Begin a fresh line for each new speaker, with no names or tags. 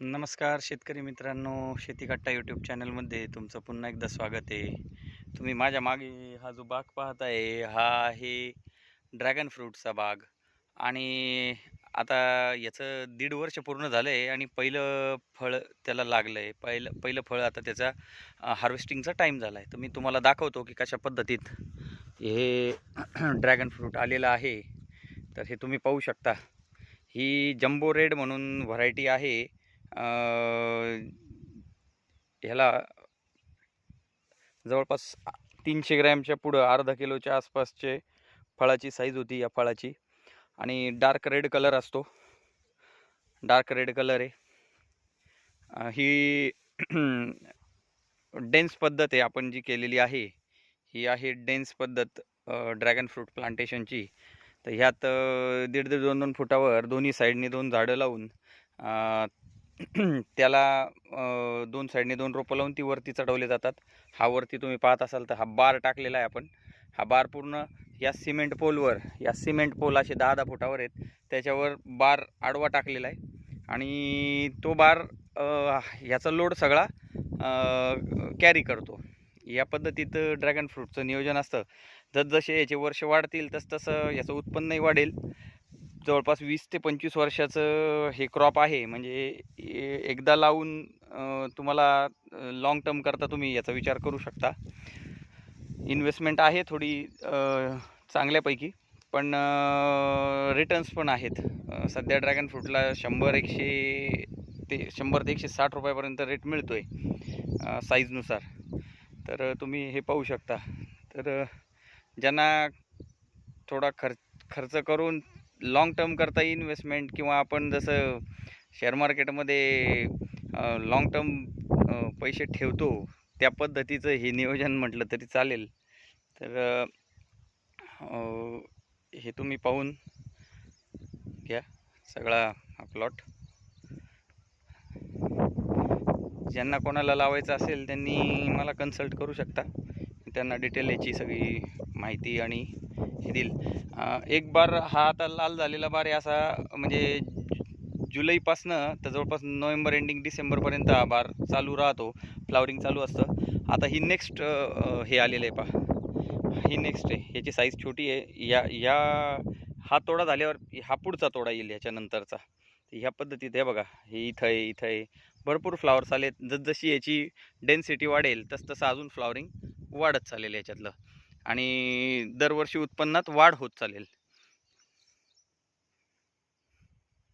नमस्कार शेतकरी मित्रांनो, शेती कट्टा यूट्यूब चॅनलमध्ये तुमचं पुन्हा एकदा स्वागत आहे. तुम्ही माझ्या मागे हा जो बाग पाहताय हा आहे ड्रॅगन फ्रूटचा बाग. आणि आता याचं 1.5 वर्ष पूर्ण झालं आहे आणि पहिलं फळ त्याला लागलं आहे. पहिलं फळ आता त्याचा हार्वेस्टिंगचा टाईम झाला आहे. तर मी तुम्हाला दाखवतो की कशा पद्धतीत हे ड्रॅगन फ्रूट आलेलं आहे. तर हे तुम्ही पाहू शकता. ही जम्बो रेड म्हणून व्हरायटी आहे. ह्याला जवळपास 300 ग्रॅमच्या पुढं अर्धा किलोच्या आसपासचे फळाची साईज होती या फळाची. आणि डार्क रेड कलर असतो, डार्क रेड कलर आहे. ही डेन्स पद्धत आहे आपण जी केलेली आहे, ही आहे डेन्स पद्धत ड्रॅगन फ्रूट प्लांटेशनची. तर ह्यात 1.5-2 फुटावर दोन्ही साईडने 2 झाडं लावून त्याला 2 साईडने 2 रोपं लावून ती वरती चढवले जातात. हा वरती तुम्ही पाहत असाल तर हा बार टाकलेला आहे आपण. हा बार पूर्ण या सिमेंट पोलवर, या सिमेंट पोल असे 10-10 फुटावर आहेत, त्याच्यावर बार आडवा टाकलेला आहे. आणि तो बार ह्याचा लोड सगळा कॅरी करतो. या पद्धतीत ड्रॅगन फ्रूटचं नियोजन असतं. जसजसे याचे वर्ष वाढतील तसतसं याचं उत्पन्नही वाढेल. जवळपास 20 ते 25 वर्षाचं हे क्रॉप आहे. म्हणजे एकदा लावून तुम्हाला लाँग टर्म करता तुम्ही याचा विचार करू शकता. इन्व्हेस्टमेंट आहे थोडी चांगल्यापैकी, पण रिटर्न्स पण आहेत. सध्या ड्रॅगन फ्रूटला 100 ते 160 रुपयापर्यंत रेट मिळतो आहे साईजनुसार. तर तुम्ही हे पाहू शकता. तर ज्यांना थोडा खर्च करून लाँग टर्म करता इन्व्हेस्टमेंट, किंवा आपण जसं शेअर मार्केटमध्ये लाँग टर्म पैसे ठेवतो त्या पद्धतीचं हे नियोजन म्हटलं तरी चालेल. तर हे तुम्ही पाहून घ्या सगळा हा प्लॉट. ज्यांना कोणाला लावायचं असेल त्यांनी मला कन्सल्ट करू शकता. त्यांना डिटेल याची सगळी माहिती आणि हे देईल. एक बार हा आता लाल झालेला बार आहे, असा म्हणजे जुलैपासनं तर जवळपास नोव्हेंबर एंडिंग डिसेंबरपर्यंत हा बार चालू राहतो, फ्लावरिंग चालू असतं. आता ही नेक्स्ट हे आलेलं आहे पहा, ही नेक्स्ट आहे. ह्याची साईज छोटी आहे. हा तोडा झाल्यावर हा पुढचा तोडा येईल ह्याच्यानंतरचा. ह्या पद्धतीत हे बघा, हे इथं आहे भरपूर फ्लावर्स आलेत. जसजशी याची डेन्सिटी वाढेल तसतसं अजून फ्लावरिंग वाढत चालेल याच्यातलं, आणि दरवर्षी उत्पन्नात वाढ होत चालेल.